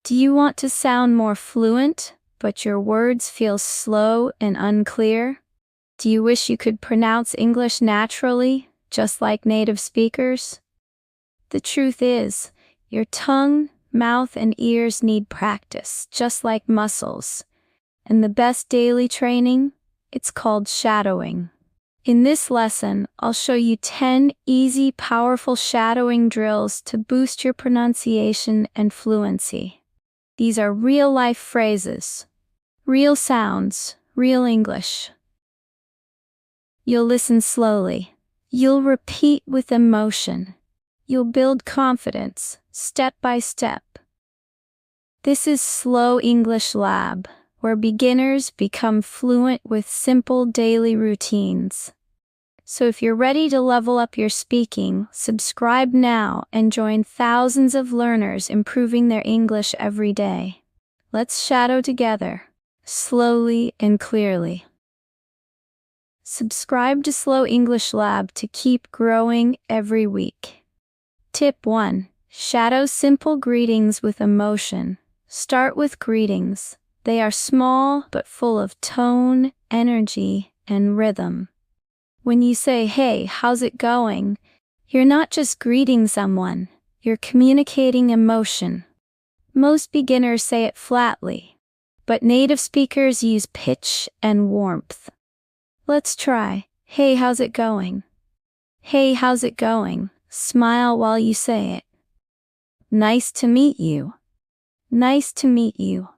Do you want to sound more fluent, but your words feel slow and unclear? Do you wish you could pronounce English naturally, just like native speakers? The truth is, your tongue, mouth, and ears need practice, just like muscles. And the best daily training? It's called shadowing. In this lesson, I'll show you 10 easy, powerful shadowing drills to boost your pronunciation and fluency. These are real-life phrases, real sounds, real English. You'll listen slowly. You'll repeat with emotion. You'll build confidence, step by step. This is Slow English Lab, where beginners become fluent with simple daily routines. So if you're ready to level up your speaking, subscribe now and join thousands of learners improving their English every day. Let's shadow together, slowly and clearly. Subscribe to Slow English Lab to keep growing every week. Tip 1. Shadow simple greetings with emotion. Start with greetings. They are small but full of tone, energy, and rhythm. When you say, "Hey, how's it going?" you're not just greeting someone, you're communicating emotion. Most beginners say it flatly, but native speakers use pitch and warmth. Let's try, "Hey, how's it going?" "Hey, how's it going?" Smile while you say it. "Nice to meet you." "Nice to meet you."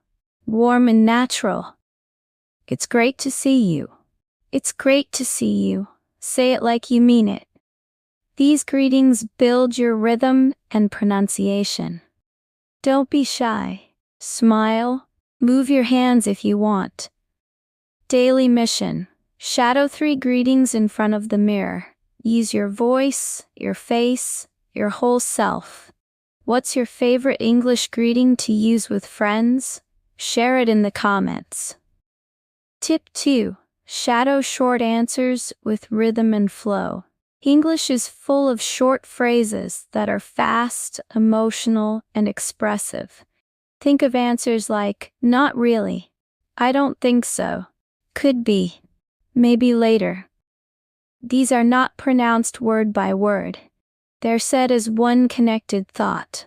Warm and natural. "It's great to see you." "It's great to see you." Say it like you mean it. These greetings build your rhythm and pronunciation. Don't be shy. Smile. Move your hands if you want. Daily mission. Shadow 3 greetings in front of the mirror. Use your voice, your face, your whole self. What's your favorite English greeting to use with friends? Share it in the comments. Tip 2. Shadow short answers with rhythm and flow. English is full of short phrases that are fast, emotional, and expressive. Think of answers like, "Not really," "I don't think so," "Could be," "Maybe later." These are not pronounced word by word. They're said as one connected thought.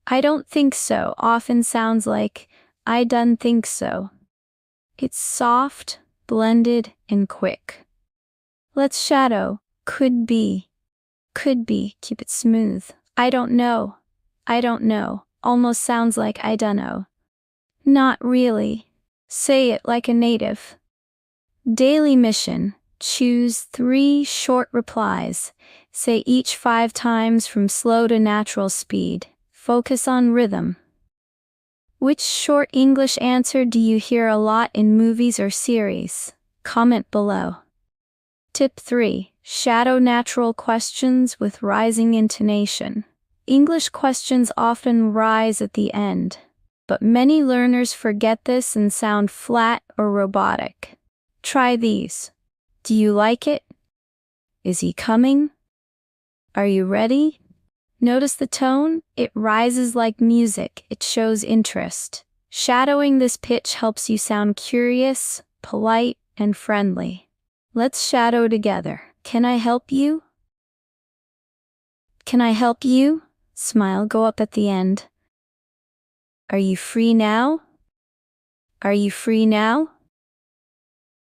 "I don't think so" often sounds like, "I done think so." It's soft, blended, and quick. Let's shadow. Could be. Could be. Keep it smooth. "I don't know." "I don't know" almost sounds like "I dunno." Not really. Say it like a native. Daily mission. Choose 3 short replies. Say each 5 times from slow to natural speed. Focus on rhythm. Which short English answer do you hear a lot in movies or series? Comment below. Tip 3. Shadow natural questions with rising intonation. English questions often rise at the end, but many learners forget this and sound flat or robotic. Try these. Do you like it? Is he coming? Are you ready? Notice the tone? It rises like music. It shows interest. Shadowing this pitch helps you sound curious, polite, and friendly. Let's shadow together. Can I help you? Can I help you? Smile, go up at the end. Are you free now? Are you free now?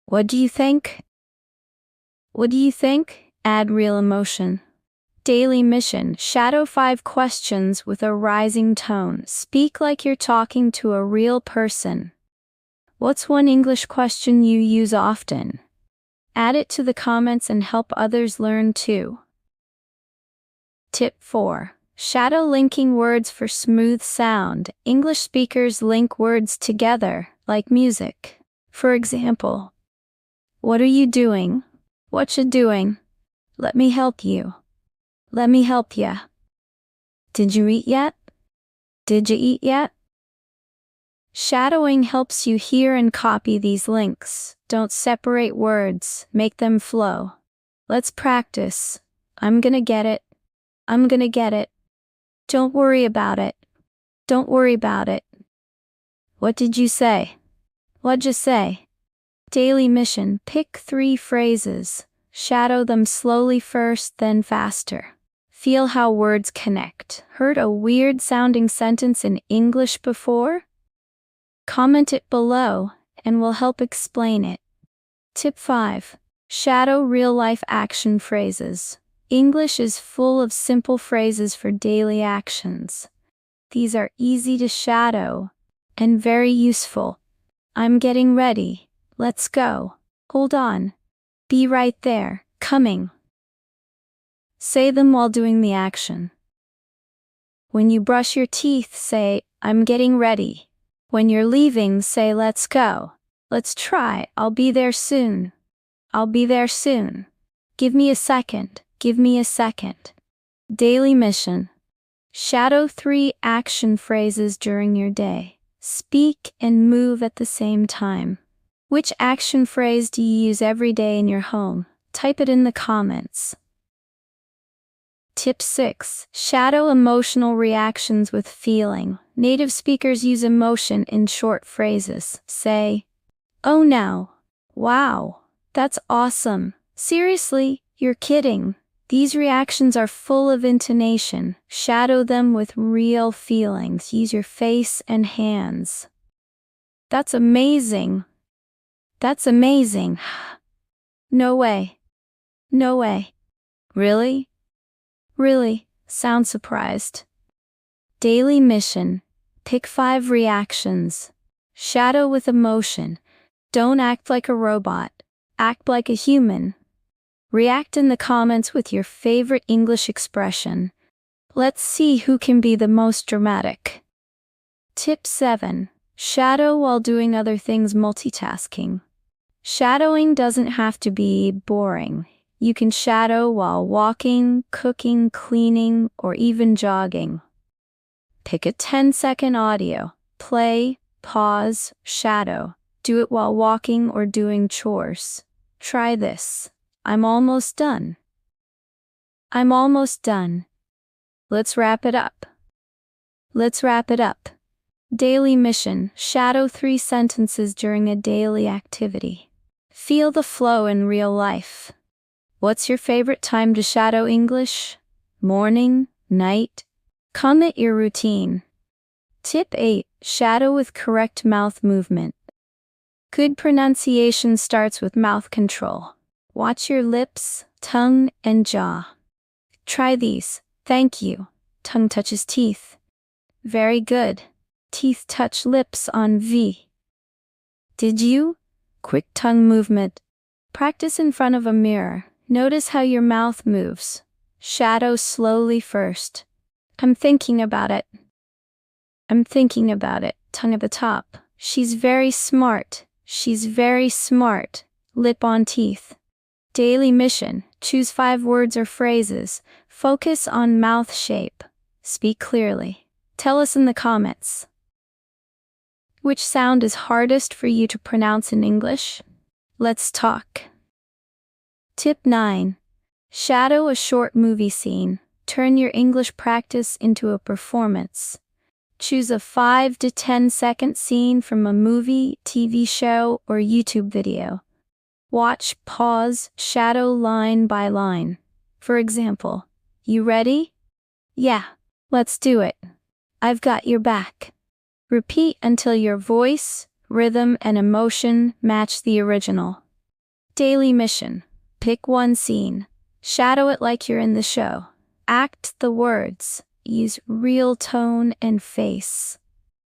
What do you think? What do you think? Add real emotion. Daily mission. Shadow 5 questions with a rising tone. Speak like you're talking to a real person. What's one English question you use often? Add it to the comments and help others learn too. Tip 4. Shadow linking words for smooth sound. English speakers link words together, like music. For example, "What are you doing?" "What you doing?" "Let me help you." "Let me help ya." "Did you eat yet?" "Did you eat yet?" Shadowing helps you hear and copy these links. Don't separate words, make them flow. Let's practice. "I'm gonna get it." "I'm gonna get it." "Don't worry about it." "Don't worry about it." What did you say? What'd you say? Daily mission. Pick 3 phrases. Shadow them slowly first, then faster. Feel how words connect. Heard a weird sounding sentence in English before? Comment it below, and we'll help explain it. Tip 5. Shadow real-life action phrases. English is full of simple phrases for daily actions. These are easy to shadow and very useful. I'm getting ready. Let's go. Hold on. Be right there. Coming. Say them while doing the action. When you brush your teeth, say, I'm getting ready. When you're leaving, say, let's go. Let's try. I'll be there soon. I'll be there soon. Give me a second. Give me a second. Daily mission. Shadow 3 action phrases during your day. Speak and move at the same time. Which action phrase do you use every day in your home? Type it in the comments. Tip 6. Shadow emotional reactions with feeling. Native speakers use emotion in short phrases. Say, oh no. Wow. That's awesome. Seriously, you're kidding. These reactions are full of intonation. Shadow them with real feelings. Use your face and hands. That's amazing. That's amazing. No way. No way. Really? Really? Sound surprised. Daily mission. Pick 5 reactions. Shadow with emotion. Don't act like a robot. Act like a human. React in the comments with your favorite English expression. Let's see who can be the most dramatic. Tip 7. Shadow while doing other things. Multitasking. Shadowing doesn't have to be boring. You can shadow while walking, cooking, cleaning, or even jogging. Pick a 10-second audio. Play, pause, shadow. Do it while walking or doing chores. Try this. I'm almost done. I'm almost done. Let's wrap it up. Let's wrap it up. Daily mission. Shadow 3 sentences during a daily activity. Feel the flow in real life. What's your favorite time to shadow English? Morning? Night? Comment your routine. Tip 8. Shadow with correct mouth movement. Good pronunciation starts with mouth control. Watch your lips, tongue, and jaw. Try these. Thank you. Tongue touches teeth. Very good. Teeth touch lips on V. Did you? Quick tongue movement. Practice in front of a mirror. Notice how your mouth moves. Shadow slowly first. I'm thinking about it. I'm thinking about it. Tongue at the top. She's very smart. She's very smart. Lip on teeth. Daily mission. Choose 5 words or phrases. Focus on mouth shape. Speak clearly. Tell us in the comments. Which sound is hardest for you to pronounce in English? Let's talk. Tip 9. Shadow a short movie scene. Turn your English practice into a performance. Choose a 5 to 10-second scene from a movie, TV show, or YouTube video. Watch, pause, shadow line by line. For example, you ready? Yeah, let's do it. I've got your back. Repeat until your voice, rhythm, and emotion match the original. Daily mission. Pick 1 scene. Shadow it like you're in the show. Act the words. Use real tone and face.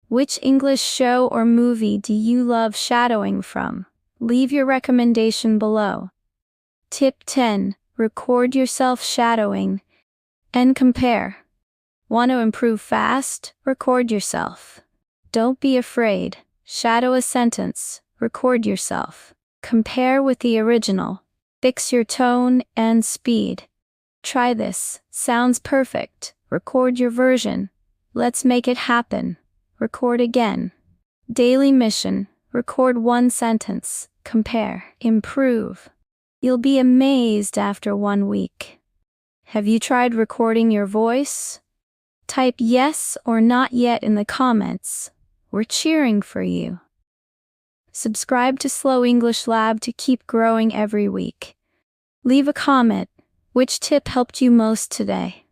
Which English show or movie do you love shadowing from? Leave your recommendation below. Tip 10. Record yourself shadowing and compare. Want to improve fast? Record yourself. Don't be afraid. Shadow a sentence. Record yourself. Compare with the original. Fix your tone and speed. Try this. Sounds perfect. Record your version. Let's make it happen. Record again. Daily mission. Record 1 sentence. Compare. Improve. You'll be amazed after 1 week. Have you tried recording your voice? Type yes or not yet in the comments. We're cheering for you. Subscribe to Slow English Lab to keep growing every week. Leave a comment. Which tip helped you most today?